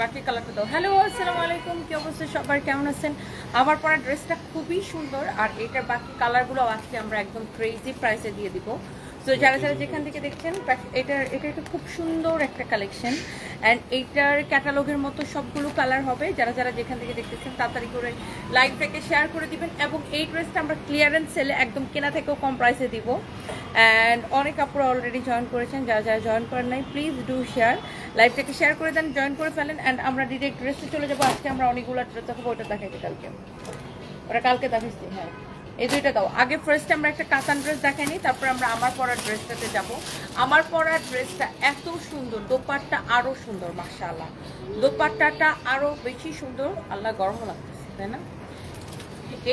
বাকি কালারটা দাও। হ্যালো আসসালামু আলাইকুম, কি অবস্থা সবার, কেমন আছেন? আমার পরা ড্রেসটা খুবই সুন্দর, আর এটার বাকি কালারগুলো আজকে আমরা একদম ক্রেজি প্রাইসে দিয়ে দিব। তো যারা যারা যেখান থেকে দেখছেন, এটা একটা খুব সুন্দর একটা কালেকশন, অ্যান্ড এইটার ক্যাটালগের মতো সবগুলো কালার হবে। যারা যারা যেখান থেকে দেখতেছেন তাড়াতাড়ি করে লাইভটাকে শেয়ার করে দিবেন, এবং এই ড্রেসটা আমরা ক্লিয়ারেন্স সেলে একদম কেনা থেকেও কম প্রাইসে দিব। অ্যান্ড অনেক আপুরা অলরেডি জয়েন করেছেন, যারা যারা জয়েন করেন নাই প্লিজ ডু শেয়ার, লাইভটাকে শেয়ার করে দেন, জয়েন করে ফেলেন। অ্যান্ড আমরা ডিরেক্ট ড্রেসে চলে যাবো। আজকে আমরা অনেকগুলো ড্রেস দেখাবো, ওটা দেখাইছি কালকে, ওটা কালকে দেখাইছি। হ্যাঁ, এই দুইটা দাও। আগে ফার্স্ট আমরা একটা কাতান ড্রেস দেখাইনি, তারপর আমরা আমার পরার ড্রেসটাতে যাব। আমার পরার ড্রেসটা এত সুন্দর, দোপাট্টা আরো সুন্দর, মাশাআল্লাহ, দোপাট্টাটা আরো বেশি সুন্দর। আল্লাহ, গরম লাগতেছে তাই না?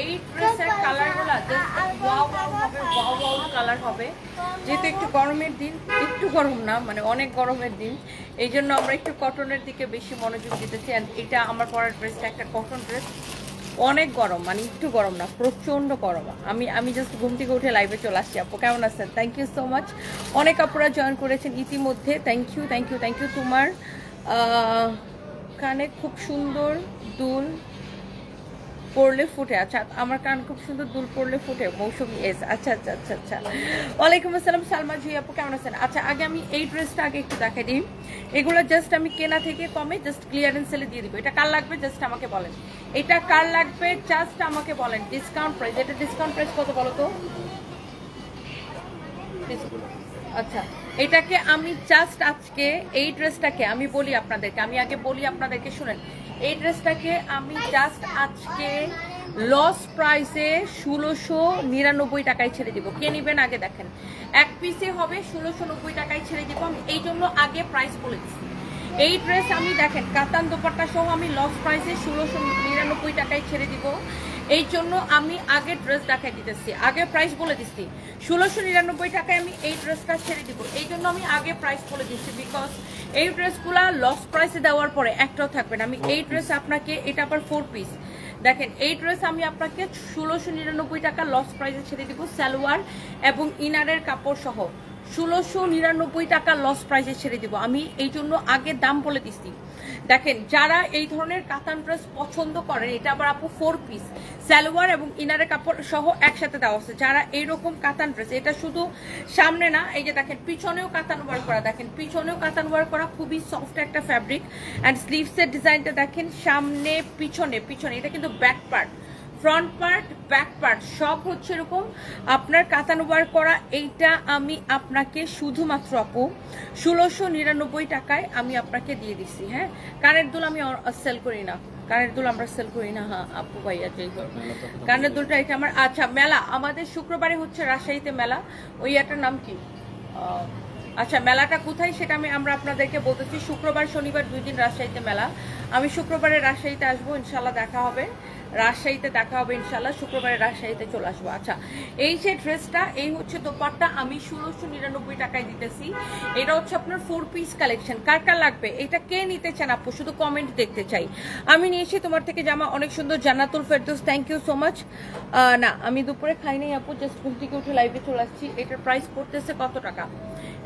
এই ড্রেসের কালারগুলো জাস্ট ওয়াও ওয়াও হবে, ওয়াও ওয়াও কালার হবে। যেহেতু একটু গরমের দিন, একটু গরম না মানে অনেক গরমের দিন, এই জন্য আমরা একটু কটনের দিকে বেশি মনোযোগ দিতেছি। অ্যান্ড এটা আমার পরার ড্রেসটা একটা কটন ড্রেস, অনেক গরম, মানে একটু গরম না, প্রচন্ড গরম। আমি জাস্ট ঘুম থেকে উঠে লাইভে চলে আসছি। আপু কেমন আছেন? থ্যাংক ইউ সো মাচ, অনেক আপুরা জয়েন করেছেন ইতিমধ্যে, thank you thank you thank you. তোমার কানে খুব সুন্দর দুল পড়লে ফুটে, আচ্ছা আমার কান খুব সুন্দর দুল পড়লে ফুটে, মৌসুমি এস, আচ্ছা আচ্ছা আচ্ছা আচ্ছা। ওয়ালাইকুম আসসালাম সালমা জি আপু, কেমন আছেন? আচ্ছা আগে আমি এই ড্রেসটা আগে একটু দেখাই দিই। এগুলো জাস্ট আমি কেনা থেকে কমে জাস্ট ক্লিয়ারেন্স সেলে দিয়ে দিব। এটা কার লাগবে জাস্ট আমাকে বলেন, এটা কার লাগবে জাস্ট আমাকে বলেন। ডিসকাউন্ট প্রাইস, এটা ডিসকাউন্ট প্রাইস কত বলো তো? আচ্ছা, এটাকে আমি জাস্ট আজকে এই ড্রেসটাকে আমি বলি আপনাদেরকে, আমি আগে বলি আপনাদেরকে, শুনেন। এই ড্রেসটাকে আমি জাস্ট আজকে লস প্রাইসে 1699 টাকায় ছেড়ে দিব। কে নেবেন আগে দেখেন, এক পিসে হবে 1690 টাকায় ছেড়ে দিব। আমি এই জন্য আগে প্রাইস বলে দিচ্ছি। এই ড্রেস আমি দেখেন কাতান দোপাট্টা সহ আমি লস প্রাইসে 1699 টাকায় ছেড়ে দিব। এই জন্য আমি আগে ড্রেস দেখাই দিতেছি, আগে প্রাইস বলে দিচ্ছি। 1699 টাকায় আমি এই ড্রেসটা ছেড়ে দিব, এই জন্য আমি আগে প্রাইস বলে দিচ্ছি। বিকজ এই ড্রেসগুলা লস প্রাইসে দেওয়ার পরে একটাও থাকবে না। আমি এই ড্রেস আপনাকে, এটা আবার 4 পিস দেখেন, এই ড্রেস আমি আপনাকে 1699 টাকা লস প্রাইসে ছেড়ে দিব, সালোয়ার এবং ইনারের কাপড় সহ 1699 টাকা লস প্রাইসে ছেড়ে দিব। আমি এই জন্য আগে দাম বলে দিচ্ছি। দেখেন, যারা এই ধরনের কাতান ড্রেস পছন্দ করেন, এটা আবার আপু 4 পিস সালোয়ার এবং ইনারের কাপড় সহ একসাথে দেওয়া আছে। যারা এইরকম কাতান ড্রেস, এটা শুধু সামনে না, এই যে দেখেন পিছনেও কাতান ওয়ার্ক করা, দেখেন পিছনেও কাতান ওয়ার্ক করা, খুবই সফট একটা ফ্যাব্রিক। অ্যান্ড স্লিভসের ডিজাইনটা দেখেন, সামনে পিছনে, এটা কিন্তু back part, front part, back part সব হচ্ছে এরকম আপনার কাতান ওয়ার্ক করা। এইটা আমি আপনাকে শুধুমাত্র আপু 1699 টাকায় আমি আপনাকে দিয়ে দিচ্ছি। হ্যাঁ, কানের দুল আমি সেল করি না, কানের দুল আমরা সেল করি না। হ্যাঁ আপু ভাইয়া, যেই কানের দুলটা এটা আমার। আচ্ছা, মেলা আমাদের শুক্রবারে হচ্ছে রাজশাহীতে মেলা, ওই একটার নাম কি? আচ্ছা, মেলাটা কোথায় সেটা আমরা আপনাদেরকে বলতেছি। শুক্রবার শনিবার 2 দিন রাজশাহীতে মেলা। আমি শুক্রবারে রাজশাহীতে আসবো, ইনশাল্লাহ দেখা হবে, রাজশাহীতে দেখা হবে ইনশাল্লাহ, শুক্রবারে রাজশাহীতে চলে আসবো। আচ্ছা, এই যে ড্রেসটা, এই হচ্ছে দোপাট্টা, আমি 1699 টাকায় দিতেছি। এটা হচ্ছে আপনার 4 পিস কালেকশন। কার কার লাগবে, এটা কে নিতে চান আপু, শুধু কমেন্ট দেখতে চাই। আমি নিয়েছি তোমার থেকে জামা, অনেক সুন্দর, Jannatul Ferdous, thank you so much. না, আমি দুপুরে খাই নাই আপু, জাস্ট ঘুম থেকে উঠে লাইভে চলে আসছি। এটার প্রাইস পড়তেছে কত টাকা?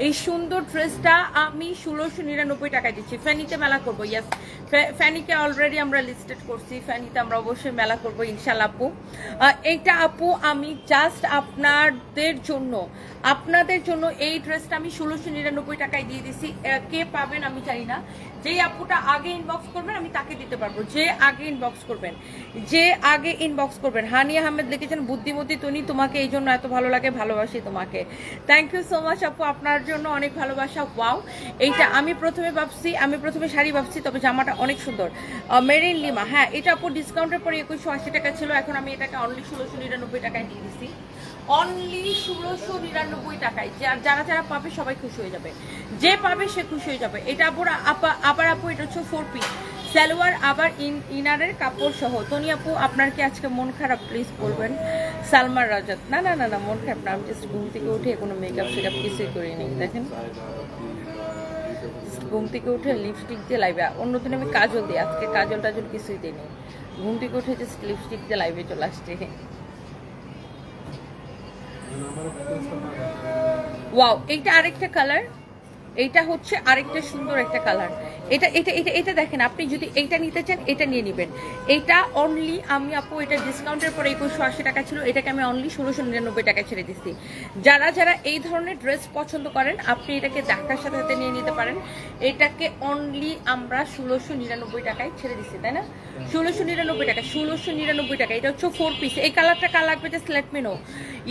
এই সুন্দর ড্রেসটা আমি 1699 টাকায় দিচ্ছি। ফ্যানিতে মেলা করবো, ইয়াস, ফ্যানিকে অলরেডি আমরা লিস্টেড করছি, ফ্যানিতে আমরা অবশ্যই মেলা করবো ইনশাল্লাহ আপু। এইটা আপু আমি জাস্ট আপনাদের জন্য এই ড্রেসটা আমি 1699 টাকায় দিয়ে দিছি। কে পাবেন আমি জানি না, যেই আপুটা আগে ইনবক্স করবেন আমি তাকে দিতে পারবো, যে আগে ইনবক্স করবেন। হানি আহমেদ লিখেছেন, বুদ্ধিমতী তনি, তোমাকে এই জন্য এত ভালো লাগে, ভালোবাসি তোমাকে। থ্যাংক ইউ সো মাচ আপু, আপনার জন্য অনেক ভালোবাসা। ওয়াও, এইটা আমি প্রথমে শাড়ি ভাবছি, তবে জামাটা অনেক সুন্দর। মেরিন লিমা, হ্যাঁ এটা আপু ডিসকাউন্টের পরে 2180 টাকা ছিল, এখন আমি এটাকে অনলি 1699 টাকায় দিয়ে দিচ্ছি, অনলি 1699 টাকায়। যারা যারা পাবে সবাই খুশি হয়ে যাবে, যে পাবে সে খুশি হয়ে যাবে। এটা আবার আপু এটা হচ্ছে 4 পিস সালোয়ার, আবার ইনারের কাপড় সহ। তনি আপু, আপনার কি আজকে মন খারাপ? প্লিজ বলবেন। সালমার রাজাত, না না না না, মন খারাপ না, আমি জাস্ট ঘুম থেকে উঠে কোনো মেকআপ সেকআপ কিছুই করিনি। দেখেন, ঘুম থেকে উঠে লিপস্টিক দিয়ে লাইভে, অন্যদিন আমি কাজল দিই, আজকে কাজল টাজল কিছুই দিইনি, ঘুম থেকে উঠে জাস্ট লিপস্টিক দিয়ে লাইভে চলে আসছে। ওয়াও, এইটা আরেকটা কালার, এইটা হচ্ছে আরেকটা সুন্দর একটা কালার। এটা এটা এটা এটা দেখেন, আপনি যদি এইটা নিতে চান এটা নিয়ে নেবেন। এইটা অনলি আমি আপু এটা ডিসকাউন্টের পরে 2180 টাকা ছিল, এটাকে আমি অনলি 1699 টাকা ছেড়ে দিচ্ছি। যারা যারা এই ধরনের ড্রেস পছন্দ করেন আপনি এটাকে ধাক্কার সাথে সাথে নিয়ে নিতে পারেন। এটাকে অনলি আমরা 1699 টাকায় ছেড়ে দিচ্ছি, তাই না? 1699 টাকা, 1699 টাকা। এটা হচ্ছে 4 পিস। এই কালারটা কার লাগবে just let me know.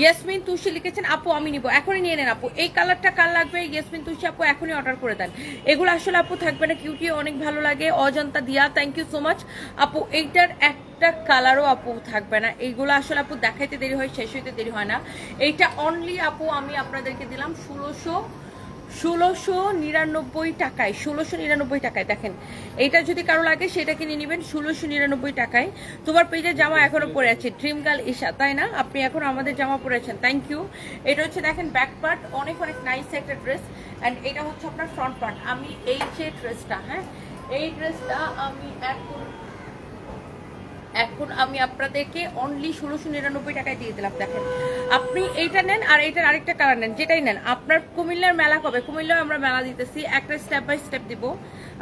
Yasmin Tushi লিখেছেন আপু আমি নিব, এখনই নিয়ে নেন আপু। এই কালারটা কার লাগবে ইয়াসমিন তুষি আপু এখনই অর্ডার করে দেন। এগুলো আসলে আপু থাকবে না, কিউটি অনেক ভালো লাগে। অজন্তা দিয়া থ্যাংক ইউ সো মাচ আপু। এইটার একটা কালারও আপু থাকবে না। এইগুলো আসলে আপু দেখাইতে দেরি হয়, শেষ হইতে দেরি হয় না। এইটা অনলি আপু আমি আপনাদেরকে দিলাম 1699 টাকায়, 1699 টাকায়। দেখেন এইটা যদি কারো লাগে সেটাকে নিয়ে নেবেন 1699 টাকায়। তোমার পেজে জামা এখনো পরে আছে ড্রিম গার্ল ঈশা, তাই না? আপনি এখন আমাদের জামা পরেছেন, থ্যাংক ইউ। এটা হচ্ছে দেখেন ব্যাক পার্ট, অনেক অনেক নাইস একটা ড্রেস। অ্যান্ড এটা হচ্ছে আপনার ফ্রন্ট পার্ট। আমি এই যে ড্রেসটা, হ্যাঁ এই ড্রেসটা আমি এখন আমি আপনাদেরকে অনলি 1699 টাকায় দিয়ে দিলাম। দেখেন আপনি এইটা নেন আর এইটার আরেকটা কালার নেন, যেটাই নেন। আপনার কুমিল্লার মেলা কবে? কুমিল্লায় আমরা মেলা দিতেছি, একটা স্টেপ বাই স্টেপ দিব।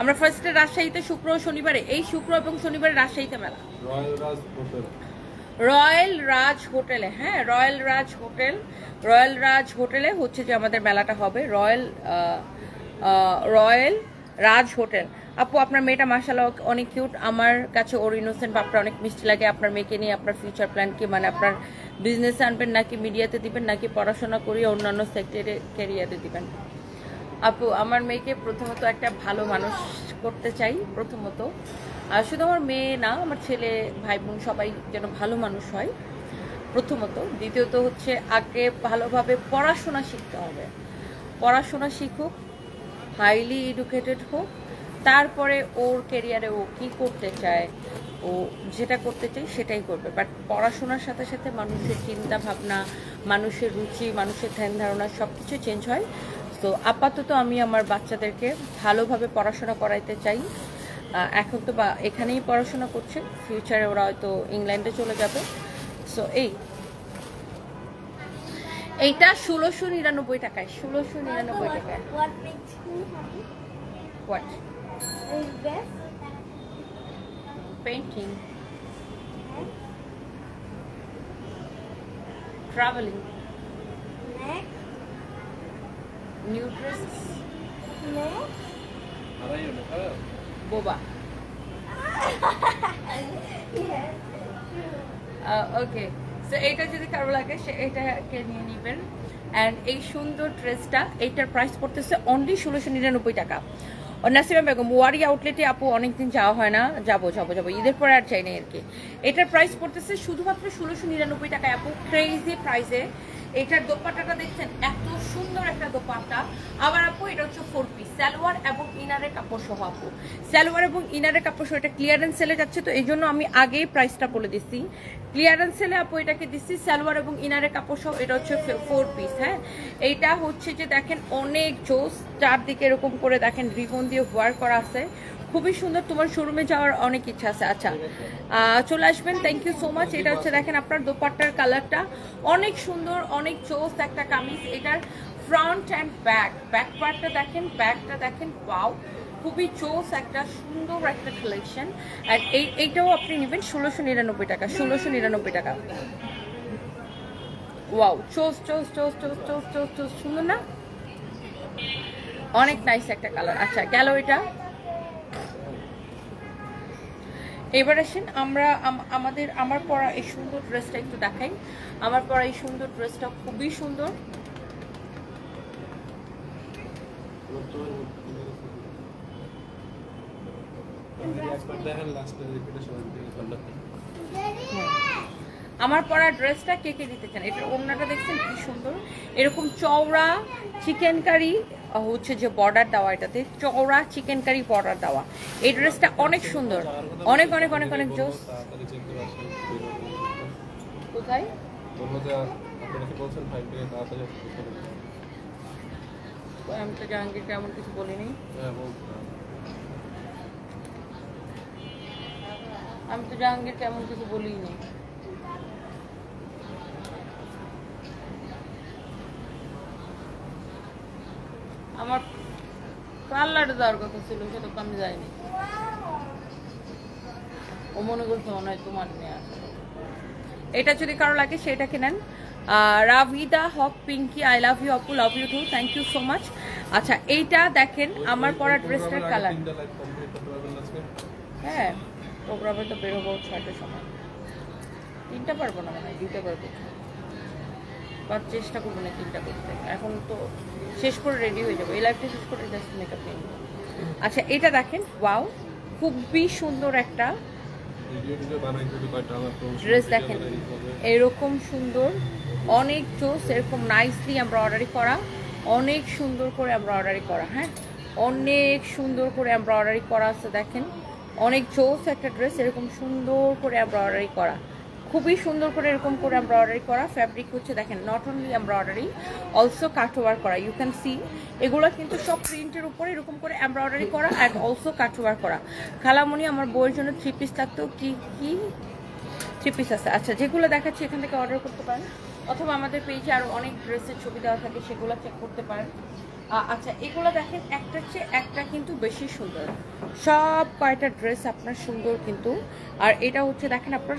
আমরা ফার্স্টে রাজশাহীতে শুক্র ও শনিবারে, এই শুক্র এবং শনিবারে রাজশাহীতে মেলা, রয়্যাল রাজ হোটেলে। হ্যাঁ রয়্যাল রাজ হোটেলে হচ্ছে যে আমাদের মেলাটা হবে, রয়্যাল রাজ হোটেল। আপু আপনার মেয়েটা মাশাআল্লাহ অনেক কিউট, আমার কাছে ওর ইনোসেন্ট বাপটা অনেক মিষ্টি লাগে। আপনার মেয়েকে নিয়ে আপনার ফিউচার প্ল্যান কি? মানে আপনার বিজনেসে আনবেন নাকি মিডিয়াতে দিবেন নাকি পড়াশোনা করিয়ে অন্যান্য সেক্টরে ক্যারিয়ারে দিবেন? আপু আমার মেয়েকে প্রথমত একটা ভালো মানুষ করতে চাই, প্রথমত। আর শুধু আমার মেয়ে না, আমার ছেলে ভাই বোন সবাই যেন ভালো মানুষ হয় প্রথমত। দ্বিতীয়ত হচ্ছে আগে ভালোভাবে পড়াশোনা শিখতে হবে, পড়াশোনা শিখুক, হাইলি এডুকেটেড হোক, তারপরে ওর ক্যারিয়ারে ও কি করতে চায়, ও যেটা করতে চাই সেটাই করবে। বাট পড়াশোনার সাথে সাথে মানুষের চিন্তা ভাবনা, মানুষের রুচি, মানুষের ধ্যান ধারণা সব কিছু চেঞ্জ হয়। তো আপাতত আমি আমার বাচ্চাদেরকে ভালোভাবে পড়াশোনা করাইতে চাই। এখন তো এখানেই পড়াশোনা করছে, ফিউচারে ওরা হয়তো ইংল্যান্ডে চলে যাবে। সো এইটা 1699 টাকায়, 1699 টাকায়। What? Painting. Traveling. New dresses. Boba. Okay. So এটা যদি কারো লাগে সে এটাকে নিয়ে নেবেন। অ্যান্ড এই সুন্দর ড্রেসটা, এইটার প্রাইস পড়তেছে অনলি 1699 টাকা। নাসিমা বেগম ওয়ারি আউটলেটে আপু অনেকদিন যাওয়া হয় না, যাবো ঈদের পরে আর চাই না আর কি। এটার প্রাইস পড়তেছে শুধুমাত্র 1699 টাকায় আপু, ক্রেজি প্রাইসে। এটার দোপাট্টাটা দেখছেন, এত সুন্দর একটা দোপাট্টা। আবার আপু এটা হচ্ছে 4 পিস, সালোয়ার এবং ইনারের কাপড় সহ আপু, সালোয়ার এবং ইনারের কাপড় সহ। এটা ক্লিয়ারেন্স সেলে যাচ্ছে, তো এই জন্য আমি আগেই প্রাইসটা বলে দিচ্ছি। ক্লিয়ারেন্স সেলে আপু এটাকে দিচ্ছি সালোয়ার এবং ইনারের কাপড় সহ। এটা হচ্ছে 4 পিস। হ্যাঁ এইটা হচ্ছে যে দেখেন অনেক জোস, চারদিকে এরকম করে দেখেন রিবন দিয়ে ওয়ার করা আছে, খুবই সুন্দর। তোমার শোরুমে যাওয়ার অনেক ইচ্ছা আছে। আচ্ছা চলে আসবেন, থ্যাংক ইউ সো মাচ। এটা হচ্ছে দেখেন আপনার দোপাট্টার কালারটা অনেক সুন্দর, অনেক জোস একটা কামিজ। এটার ফ্রন্ট অ্যান্ড ব্যাক পার্টটা দেখেন, ব্যাকটা দেখেন, ওয়াও খুবই জোস একটা সুন্দর একটা কালেকশন। আর এইটাও আপনি নেবেন 1699 টাকা, 1699 টাকা। ওয়াও চোস সুন্দর না? অনেক নাইস একটা কালার। আচ্ছা গেল এটা। এবার আসেন আমরা আমার পরা এই সুন্দর ড্রেসটা একটু দেখাই। আমার পরা এই সুন্দর ড্রেসটা খুবই সুন্দর। আমার পরা ড্রেসটা কে কে দিতে চান? এটার ওড়নাটা দেখছেন কি সুন্দর, এরকম চওড়া চিকেন কারি হচ্ছে যে বর্ডার দেওয়া, এটাতে চওড়া চিকেন কারি বর্ডার দেওয়া। এই ড্রেসটা অনেক সুন্দর, অনেক অনেক অনেক অনেক জোস। কোথায়? আমি তো জাহাঙ্গীরকে এমন কিছু বলিনি, আমি তো জাহাঙ্গীরকে এমন কিছু বলিনি। আমার পার্লারে যাওয়ার কথা ছিল, সেটা তো আমি যাইনি। ও মনে করছে মনে হয় তোমার নিয়ে আসে। এটা যদি কারো লাগে সেটা কিনেন। Ravida Haque Pinky, I love you আপু, love you too, thank you so much. আচ্ছা এইটা দেখেন আমার পরা ড্রেসটার কালার। হ্যাঁ প্রোগ্রামে তো বেরোবো 6টার সময়, 3টা পারবো না, মানে 2টা পারবো, বা চেষ্টা করবো না 3টা করতে। এখন তো শেষ করে রেডি হয়ে যাবো, এই লাইফটা শেষ করে জাস্ট মেকআপ নিয়ে নেবো। আচ্ছা এটা দেখেন, ওয়াও খুবই সুন্দর একটা ড্রেস। দেখেন এরকম সুন্দর, অনেক জোস, এরকম নাইসলি এমব্রয়ডারি করা, অনেক সুন্দর করে এমব্রয়ডারি করা। হ্যাঁ অনেক সুন্দর করে এমব্রয়ডারি করা আছে। দেখেন অনেক জোস একটা ড্রেস, এরকম সুন্দর করে এমব্রয়ডারি করা, খুবই সুন্দর করে এরকম করে এমব্রয়ডারি করা। ফ্যাব্রিক হচ্ছে দেখেন not only embroidery, also cutwork করা। ইউ ক্যান সি এগুলো কিন্তু সব প্রিন্টের উপরে এরকম করে এমব্রয়ডারি করা অ্যান্ড অলসো কাটওয়ার করা। খালামণি আমার বউয়ের জন্য 3 পিস লাগতো, কি কি 3 পিস আছে? আচ্ছা যেগুলো দেখাচ্ছি এখান থেকে অর্ডার করতে পারেন, অথবা আমাদের পেজে আরও অনেক ড্রেসের ছবি দেওয়া থাকে, সেগুলো চেক করতে পারেন। আচ্ছা এগুলো দেখেন একটার চেয়ে একটা কিন্তু বেশি সুন্দর, সব কয়টা ড্রেস আপনার সুন্দর কিন্তু। আর এটা হচ্ছে দেখেন আপনার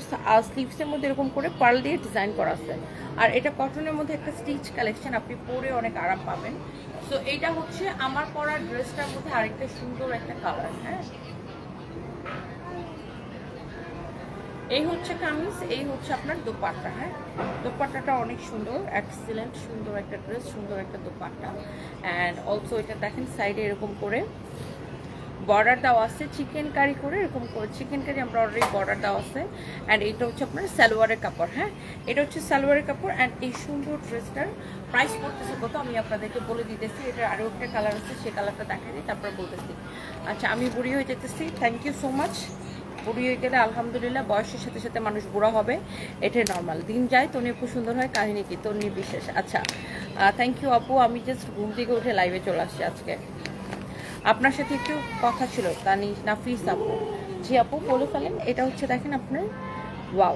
স্লিভসের মধ্যে এরকম করে পার্ল দিয়ে ডিজাইন করা আছে, আর এটা কটনের মধ্যে একটা স্টিচ কালেকশন, আপনি পরে অনেক আরাম পাবেন। সো এইটা হচ্ছে আমার পরা ড্রেসটার মধ্যে আরেকটা সুন্দর একটা কালার। হ্যাঁ এই হচ্ছে কামিজ, এই হচ্ছে আপনার দোপাট্টা। হ্যাঁ দোপাট্টাটা অনেক সুন্দর, এক্সিলেন্ট সুন্দর একটা ড্রেস, সুন্দর একটা দোপাট্টা। অ্যান্ড অলসো এটা দেখেন সাইডে এরকম করে বর্ডার দেওয়া আছে, চিকেন কারি করে এরকম করে চিকেন কারি এমব্রয়ডারি বর্ডার দেওয়া আছে। অ্যান্ড এটা হচ্ছে আপনার সালোয়ারের কাপড়। হ্যাঁ এটা হচ্ছে সালোয়ারের কাপড়। অ্যান্ড এই সুন্দর ড্রেসটার প্রাইস পড়তেছে কত আমি আপনাদেরকে বলে দিতেছি। এটার আরও একটা কালার আছে, সেই কালারটা দেখাই দিই তারপর বলতেছি। আচ্ছা আমি বুড়ি হয়ে যেতেছি, থ্যাংক ইউ সো মাচ। বুড়ি হয়ে গেলে আলহামদুলিল্লাহ, বয়সের সাথে সাথে মানুষ বুড়া হবে, এটাই নর্মাল। দিন যায় তনি খুব সুন্দর হয়, কাহিনী কি তনি বিশেষ। আচ্ছা থ্যাংক ইউ আপু, আমি জাস্ট ঘুম থেকে উঠে লাইভে চলে আসছি আজকে। আপনার সাথে একটু কথা ছিল নাফিস আপু। জি আপু বলে ফেলেন। এটা হচ্ছে দেখেন আপনার ওয়াও,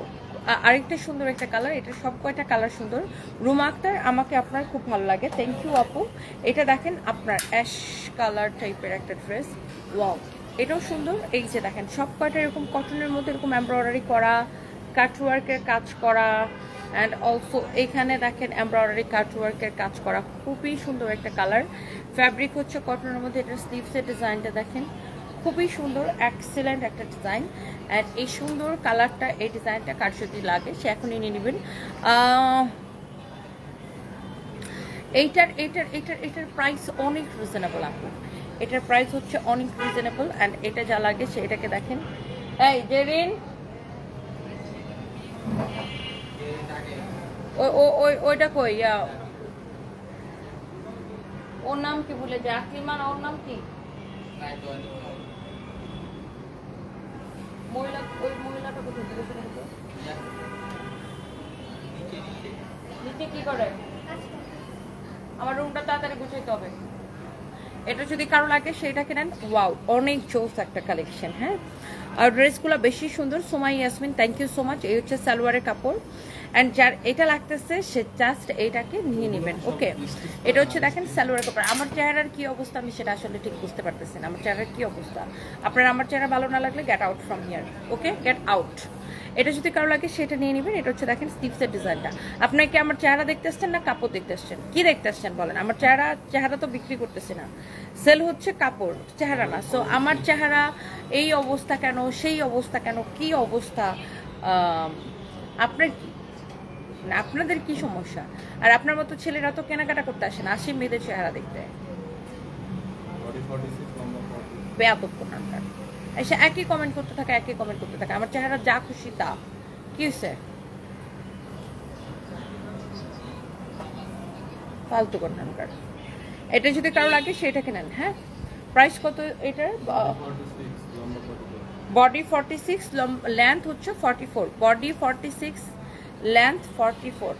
আরেকটা সুন্দর একটা কালার, এটা সব কয়টা কালার সুন্দর। রুমা আক্তার আমাকে আপনার খুব ভালো লাগে, থ্যাংক ইউ আপু। এটা দেখেন আপনার অ্যাশ কালার টাইপের একটা ড্রেস, ওয়াও এটাও সুন্দর। এই যে দেখেন সব কয়টা এরকম কটনের মধ্যে এরকম এমব্রয়ডারি করা, কাটওয়ার্কের কাজ করা, অ্যান্ড অলসো এখানে দেখেন এমব্রয়ডারি কাটওয়ার্কের কাজ করা, খুবই সুন্দর একটা কালার। ফ্যাব্রিক হচ্ছে কটনের মধ্যে, এটা স্লিভসের ডিজাইনটা দেখেন খুবই সুন্দর, এক্সেলেন্ট একটা ডিজাইন। অ্যান্ড এই সুন্দর কালারটা, এই ডিজাইনটা কার যদি লাগে সে এখনই নিয়ে নেবেন। এইটার প্রাইস অনেক রিজনেবল আপু, এটার প্রাইস হচ্ছে অনেক রিজনেবল। অ্যান্ড এটা যা লাগে সে এটাকে দেখেন। এই জেরিন ওইটা কই, ওর নাম কি ভুলে যায়, আকলিমান ওর নাম কি? মহিলা, ওই মহিলাটা কোথায় নিচে কি করে? আমার রুমটা তাড়াতাড়ি গুছাইতে হবে। এটা যদি কারো লাগে সেটা কেনেন, ওয়াও অনেক জোস একটা কালেকশন। হ্যাঁ আর ড্রেসগুলো বেশি সুন্দর। Somai Yasmin thank you so much. এই হচ্ছে সালোয়ারের কাপড়, অ্যান্ড যার এটা লাগতেছে সে জাস্ট এইটাকে নিয়ে নেবেন। ওকে এটা হচ্ছে দেখেন সালোয়ারের কাপড়। আমার চেহারার কি অবস্থা আমি সেটা আসলে ঠিক বুঝতে পারতেছি না, আমার চেহারার কি অবস্থা। আপনার আমার চেহারা ভালো না লাগলে get out from here, okay get out. এটা যদি কারো লাগে সেটা নিয়ে নেবেন। এটা হচ্ছে দেখেন স্লিভসের ডিজাইনটা। আপনার কি আমার চেহারা দেখতে আসছেন না কাপড় দেখতে আসছেন? কি দেখতে আসছেন বলেন? আমার চেহারা তো বিক্রি করতেছি না, সেল হচ্ছে কাপড়, চেহারা না। সো আমার চেহারা এই অবস্থা কেন, সেই অবস্থা কেন, কি অবস্থা, আপনার কি, আপনাদের কি সমস্যা? আর আপনার মতো ছেলেরা তো কেনাকাটা করতে আসে না, আসে মেয়েদের চেহারা দেখতে। বেয়াদব নামটা এসে একই কমেন্ট করতে থাকে, একই কমেন্ট করতে থাকে। আমার চেহারা যা খুশি তা, কি হয়েছে? ফালতু নামটার। এটা যদি কারো লাগে সেটা কেনেন। হ্যাঁ প্রাইস কত এটার? বডি 46, লেন্থ হচ্ছে 44। Body 46, length 44।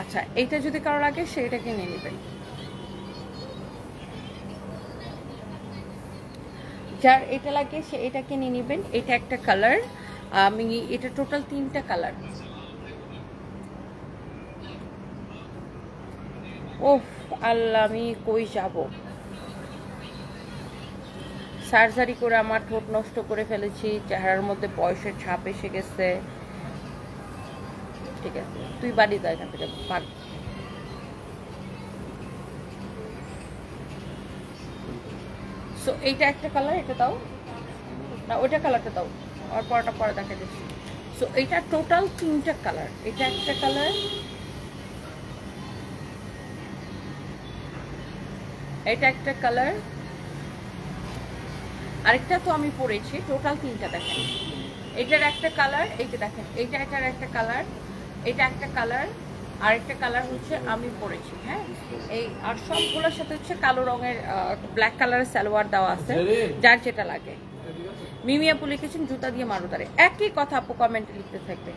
আচ্ছা এইটা যদি কারো লাগে সেটা কিনে নেবেন। যার এটা লাগে সে এটা কিনে নেবেন। এটা একটা কালার, আমি এটা টোটাল 3টা কালার। আল্লাহ আমি কই যাব, সার্জারি করে আমার ঠোঁট নষ্ট করে ফেলেছি, চেহারার মধ্যে বয়সের ছাপ এসে গেছে। ঠিক আছে তুই বাড়ি যা এখান থেকে ভাগ। সো এইটা একটা কালার, এটা দাও না, ওইটা কালারটা দাও, আর পরটা পরে দেখা দিচ্ছি। সো এইটা টোটাল 3টা কালার, এটা একটা কালার, এটা একটা কালার, আরেকটা তো আমি পরেছি, টোটাল 3টা দেখেন। এটার একটা কালার, এইটা দেখেন, এইটা এটার একটা কালার, এটা একটা কালার, আরেকটা কালার হচ্ছে আমি পরেছি। হ্যাঁ এই আর সবগুলোর সাথে হচ্ছে কালো রঙের ব্ল্যাক কালারের সালোয়ার দেওয়া আছে, যার যেটা লাগে। মিমি আপু লিখেছেন জুতা দিয়ে মারো তারে, একই কথা আপু কমেন্টে লিখতে থাকবে।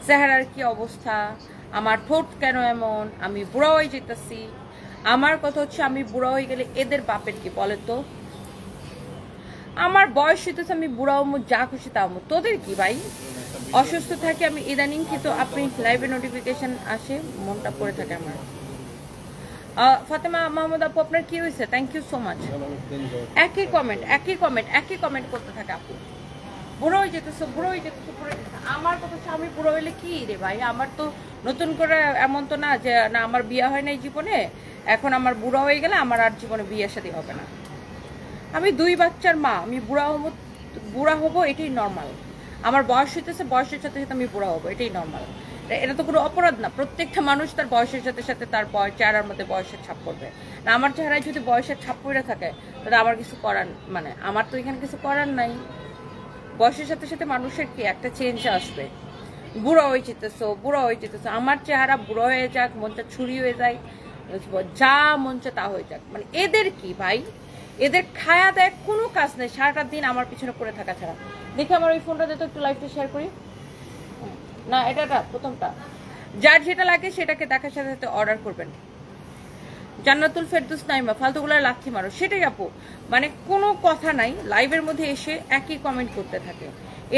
চেহারার কি অবস্থা, আমার ঠোঁট কেন এমন, আমি বুড়া হয়ে যেতেছি। আমার কথা হচ্ছে আমি বুড়া হয়ে গেলে এদের বাপের কি বলে তো, আমার বয়স হইতেছে, আমি বুড়া হমু, যা খুশি তা হমু, তোদের কি ভাই? অসুস্থ থাকে আমি ইদানিং, কিন্তু আপনি লাইভে নোটিফিকেশন আসে, মনটা পড়ে থাকে আমার। ফাতেমা মাহমুদ আপু আপনার কি হয়েছে? Thank you so much. একই কমেন্ট একই কমেন্ট একই কমেন্ট করতে থাকে আপু, বুড়ো হয়ে যেতেছো, বুড়ো হয়ে যেতেছো, বুড়ো হয়ে যেতেছো। আমার কথা হচ্ছে আমি বুড়ো হইলে কি রে ভাই, আমার তো নতুন করে এমন তো না যে না আমার বিয়ে হয় নাই জীবনে, এখন আমার বুড়া হয়ে গেলে আমার আর জীবনে বিয়ে শাদী হবে না। আমি 2 বাচ্চার মা, আমি বুড়া হবো এটাই নর্মাল। আমার বয়স হইতেছে, বয়সের সাথে সাথে আমি বুড়া হবো, এটাই নর্মাল। এটা তো কোনো অপরাধ না, প্রত্যেকটা মানুষ তার বয়সের সাথে সাথে তার চেহারার মধ্যে বয়সের ছাপ পড়বে। না আমার চেহারায় যদি বয়সের ছাপ পড়ে থাকে তাহলে আমার কিছু করার, মানে আমার তো এখানে কিছু করার নাই। বয়সের সাথে সাথে মানুষের কি একটা চেঞ্জ আসবে। বুড়ো হয়ে যেতেছো, বুড়ো হয়ে যেতেছো, আমার চেহারা বুড়ো হয়ে যাক, মনটা ছুরি হয়ে যায়, যা মনটা তা হয়ে যাক, মানে এদের কি ভাই? এদের খায়া দেয় কোনো কাজ নেই, সারাটা দিন আমার পিছনে পড়ে থাকা ছাড়া। দেখে আমার ওই ফোনটা দিতে একটু লাইভটা শেয়ার করি না, এটা প্রথমটা। যার যেটা লাগে সেটাকে দেখার সাথে সাথে অর্ডার করবেন। জান্নাতুল ফেরদৌস নাইমা ফালতুগুলার লাথি মারো, সেটাই আপু, মানে কোনো কথা নাই, লাইভের মধ্যে এসে একই কমেন্ট করতে থাকে।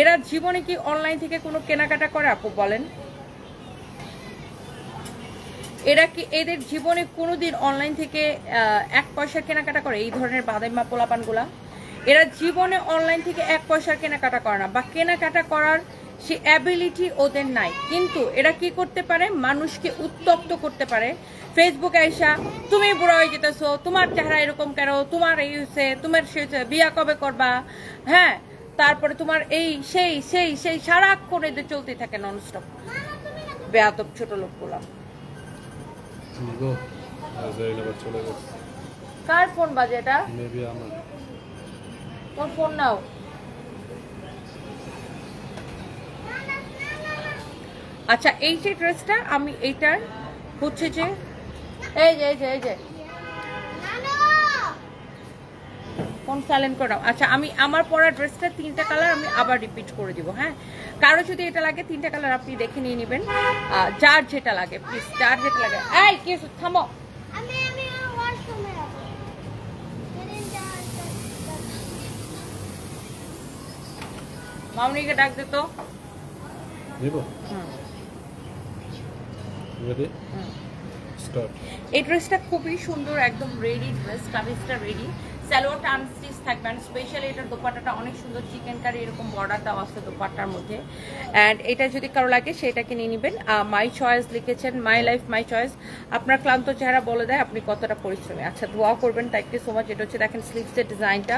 এরা জীবনে কি অনলাইন থেকে কোনো কেনাকাটা করে আপু বলেন? এরা কি এদের জীবনে কোনোদিন অনলাইন থেকে 1 পয়সার কেনাকাটা করে? এই ধরনের বাদাইমা পোলাপানগুলা এরা জীবনে অনলাইন থেকে 1 পয়সার কেনাকাটা করে না, বা কেনাকাটা করার সে অ্যাবিলিটি ওদের নাই। কিন্তু এরা কি করতে পারে? মানুষকে উত্তপ্ত করতে পারে। ফেসবুকে আইসা তুমি বুড়া হয়ে যেতেছো, তোমার চেহারা এরকম কেন, তোমার এই হয়েছে, তোমার সে বিয়া কবে করবা, হ্যাঁ তারপরে তোমার এই সেই সেই সেই সারাক্ষণ এদের চলতেই থাকে ননস্টপ। বেয়াদব ছোট লোকগুলা। কার ফোন বাজে এটা? তোর ফোন নাও। আচ্ছা এই যে ড্রেসটা, আমি এইটার হচ্ছে যে এই যে এই যে এই যে ফোন সাইলেন্ট করে নাও। আচ্ছা আমি আমার পরা ড্রেসটা 3টা কালার আমি আবার রিপিট করে দিব। হ্যাঁ কারো যদি এটা লাগে 3টা কালার আপনি দেখে নিয়ে নেবেন, যার যেটা লাগে প্লিজ, যার যেটা লাগে। এই কি থামো, মামনিকে ডাক দে তো। এই ড্রেসটা খুবই সুন্দর, একদম রেডি ড্রেস, কামিজটা রেডি, সালোয়ারটা আনস্টিচ থাকবে। অ্যান্ড স্পেশালি এটার দোপাট্টাটা অনেক সুন্দর, চিকেন কারি এরকম বর্ডার দেওয়া আছে দোপাট্টার মধ্যে। অ্যান্ড এটা যদি কারো লাগে সেটাকে নিয়ে নেবেন। মাই চয়েস লিখেছেন, মাই লাইফ মাই চয়েস। আপনার ক্লান্ত চেহারা বলে দেয় আপনি কতটা পরিশ্রমী। আচ্ছা দোয়া করবেন, থ্যাংক ইউ সো মাচ। এটা হচ্ছে দেখেন স্লিভসের ডিজাইনটা,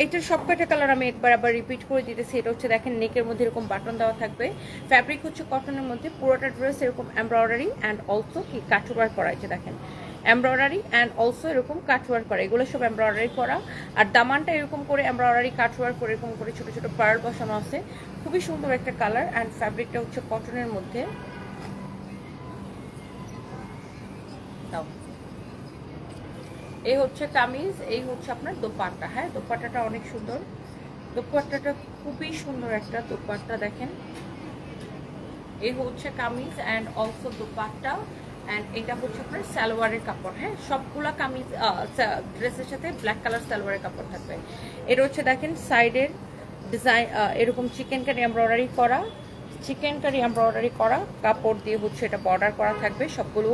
এটার সবকটা কালার আমি একবার আবার রিপিট করে দিতেছি। এটা হচ্ছে দেখেন নেকের মধ্যে এরকম বাটন দেওয়া থাকবে, ফ্যাব্রিক হচ্ছে কটনের মধ্যে, পুরোটা ড্রেস এরকম এমব্রয়ডারি অ্যান্ড অলসো কি কাটওয়ার্ক করা আছে দেখেন, এমব্রয়ডারি অ্যান্ড অলসো এরকম কাটওয়ার্ক করা, এগুলো সব এমব্রয়ডারি করা। আর দামানটা এরকম করে এমব্রয়ডারি কাটওয়ার্ক করে এরকম করে ছোট ছোট পার্ল বসানো আছে, খুবই সুন্দর একটা কালার। অ্যান্ড ফ্যাব্রিকটা হচ্ছে কটনের মধ্যে। এই হচ্ছে কামিজ, এই হচ্ছে আপনার দোপাট্টা। হ্যাঁ দোপাট্টাটা অনেক সুন্দর, দোপাট্টাটা খুবই সুন্দর একটা দোপাট্টা দেখেন। এই হচ্ছে kameez and also dupatta, and এটা হচ্ছে আপনার সালোয়ারের কাপড়। হ্যাঁ সবগুলা কামিজ ড্রেসের সাথে ব্ল্যাক কালার সালোয়ারের কাপড় থাকবে। এটা হচ্ছে দেখেন সাইডের ডিজাইন এরকম চিকেন কারি এমব্রয়ডারি করা, চিকেন কারি এমব্রয়ডারি করা কাপড় দিয়ে হচ্ছে এটা বর্ডার করা থাকবে। সবগুলো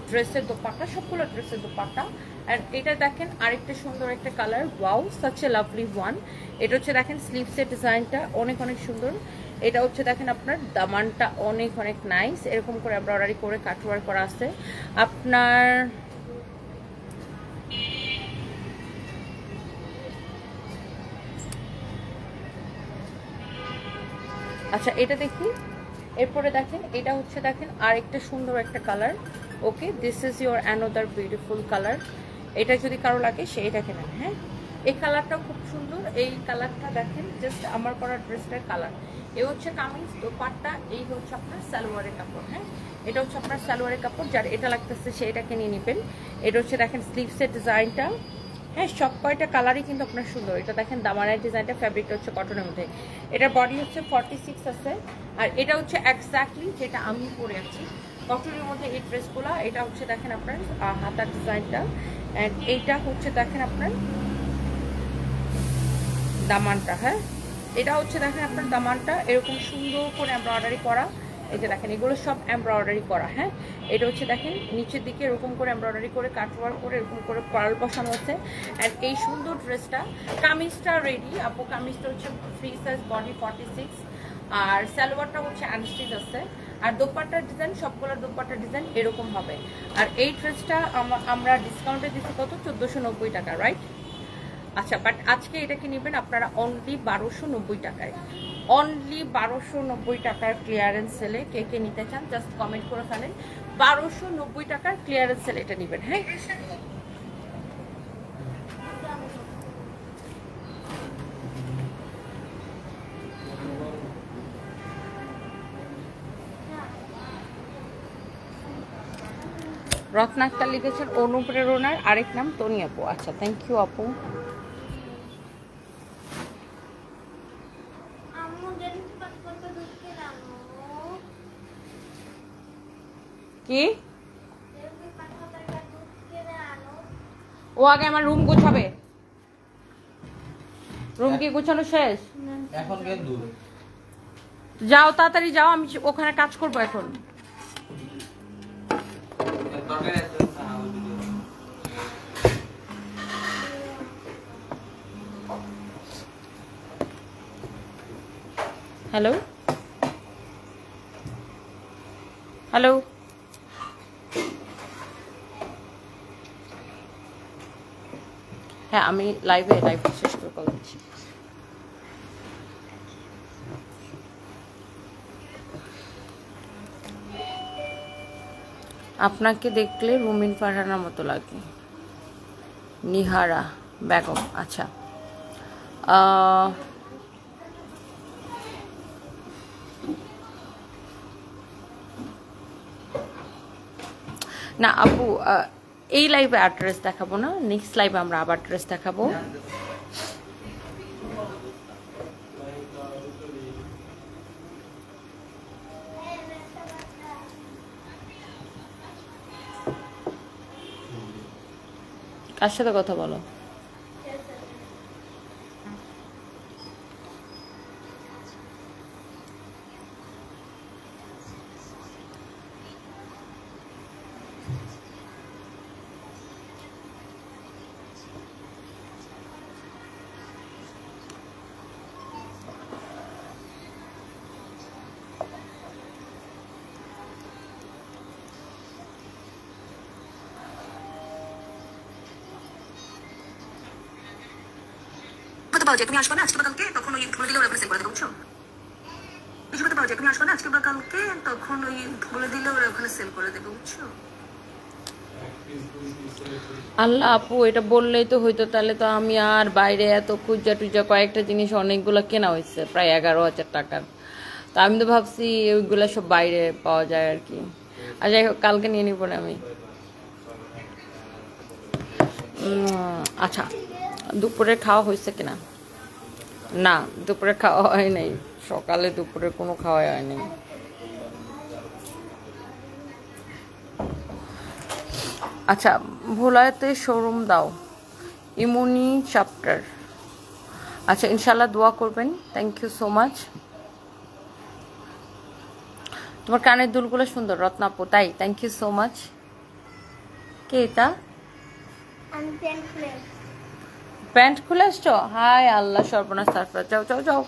ড্রেসের দোপাট্টা, সবগুলো ড্রেসের দোপাট্টা। অ্যান্ড এটা দেখেন আরেকটা সুন্দর একটা colour, wow such a lovely one. এটা হচ্ছে দেখেন স্লিভসের ডিজাইনটা অনেক অনেক সুন্দর। এটা হচ্ছে দেখেন আপনার দামানটা অনেক অনেক নাইস, এরকম করে এমব্রয়ডারি করে কাটওয়ার্ক করা আছে আপনার। আচ্ছা এটা দেখি, এরপরে দেখেন এটা হচ্ছে দেখেন আরেকটা সুন্দর একটা colour. Okay, this is your another beautiful colour. এটা যদি কারো লাগে সেইটাকে নেন। হ্যাঁ, এই কালারটাও খুব সুন্দর। এই কালারটা দেখেন জাস্ট আমার করা ড্রেসটার কালার। এ হচ্ছে কামিজ, দোপাট্টা, এই হচ্ছে আপনার সালোয়ারের কাপড়। হ্যাঁ, এটা হচ্ছে আপনার সালোয়ারের কাপড়, যার এটা লাগতেছে সেইটাকে নিয়ে নেবেন। এটা হচ্ছে দেখেন স্লিভসের ডিজাইনটা। হ্যাঁ, সব কয়টা কালারই কিন্তু আপনার সুন্দর। এটা দেখেন দামানের ডিজাইনটা, ফ্যাব্রিকটা হচ্ছে কটনের মধ্যে। এটা বডি হচ্ছে 46 আছে। আর এটা হচ্ছে এক্স্যাক্টলি যেটা আমি পরে আছি কটনের মধ্যে এই ড্রেসগুলো। এটা হচ্ছে দেখেন আপনার হাতার ডিজাইনটা, অ্যান্ড এইটা হচ্ছে দেখেন আপনার দামানটা। হ্যাঁ, এটা হচ্ছে দেখেন আপনার দামানটা এরকম সুন্দর করে এমব্রয়ডারি করা। এই যে দেখেন এগুলো সব এমব্রয়ডারি করা। হ্যাঁ, এটা হচ্ছে দেখেন নিচের দিকে এরকম করে এমব্রয়ডারি করে কাটওয়ার্ক করে এরকম করে পার্ল বসানো আছে। অ্যান্ড এই সুন্দর ড্রেসটা, কামিজটা রেডি আপু। কামিজটা হচ্ছে ফ্রি সাইজ, বডি 46, আর সালোয়ারটা হচ্ছে আনস্টিচ আছে। আর দোপাট্টার ডিজাইন, সবগুলো দোপাট্টার ডিজাইন এরকম হবে। আর এই ড্রেসটা আমরা ডিসকাউন্টে দিচ্ছি কত, 1490 টাকা, রাইট? আচ্ছা, বাট আজকে এটাকে নেবেন আপনারা অনলি 1290 টাকায়। অনলি 1290 টাকার ক্লিয়ারেন্স সেলে। কে কে নিতে চান জাস্ট কমেন্ট করে ফেলেন। 1290 টাকার ক্লিয়ারেন্স সেলে এটা নেবেন। হ্যাঁ, রত্নাক্তার লিখেছেন অনুপ্রেরণার আরেক নাম তনি আপু। আচ্ছা, থ্যাংক ইউ আপু। কি ও আগে আমার রুম গুছাবে? রুম কি গুছানো শেষ? এখন দূর যাও, তাড়াতাড়ি যাও, আমি ওখানে কাজ করবো এখন। হ্যালো হ্যালো, হ্যাঁ আমি লাইভ শেষ করে কল দিচ্ছি। আপনাকে দেখলে রুমিন ফারহানার মতো লাগে। নিহারা বেগম। আচ্ছা, না আপু, এই লাইভে অ্যাড্রেস দেখাবো না, নেক্সট লাইভে আমরা আবার ড্রেস দেখাবো। কার সাথে কথা বলো? তুমি আসবে না আজকে বা কালকে, তখন ওই বলে দিলে ওরা সেল করে দেবে, বুঝছো? বিষয়টা পাওয়া যায়, তুমি আসবে না আজকে বা কালকে, তখন ওই বলে দিলে ওরা ওখানে সেল করে দেবে, বুঝছো? আল্লাহ আপু, এটা বললেই তো হইতো, তাহলে তো আমি আর বাইরে এত খুঁজা টুজা কয়েকটা জিনিস অনেকগুলো কেনা হয়েছে প্রায় 11,000 টাকার। তা আমি তো ভাবছি ওইগুলো সব বাইরে পাওয়া যায় আর কি। আর যাই হোক, কালকে নিয়ে নিব না আমি। আচ্ছা, দুপুরে খাওয়া হয়েছে কিনা? না, দুপুরে খাওয়া হয় নাই। সকালে দুপুরে কোনো খাওয়া হয়নি। আচ্ছা, ভোলাতে শোরুম দাও, ইমুনি চ্যাপ্টার। আচ্ছা, ইনশাল্লাহ দোয়া করবেন। Thank you so much. তোমার কানের দুলগুলো সুন্দর রত্নাপু, তাই থ্যাংক ইউ সো মাচ। কে এটা? আমি প্যান্ট খুলে প্যান্ট খুলে আসছো? হাই আল্লাহ, সর্বনাশ সারফরাজ, যাও যাও যাও।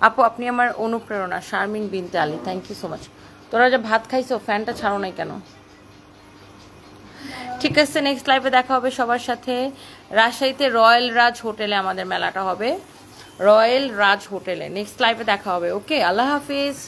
আপু আপনি আমার অনুপ্রেরণা, Sharmin Binte Ali, thank you so much. তোরা যে ভাত খাইছো, ফ্যানটা ছাড়ো নাই কেন? ঠিক আছে, নেক্সট লাইভে দেখা হবে সবার সাথে। রাজশাহীতে রয়্যাল রাজ হোটেলে আমাদের মেলাটা হবে, রয়্যাল রাজ হোটেলে। নেক্সট লাইভে দেখা হবে। ওকে, আল্লাহ হাফিজ।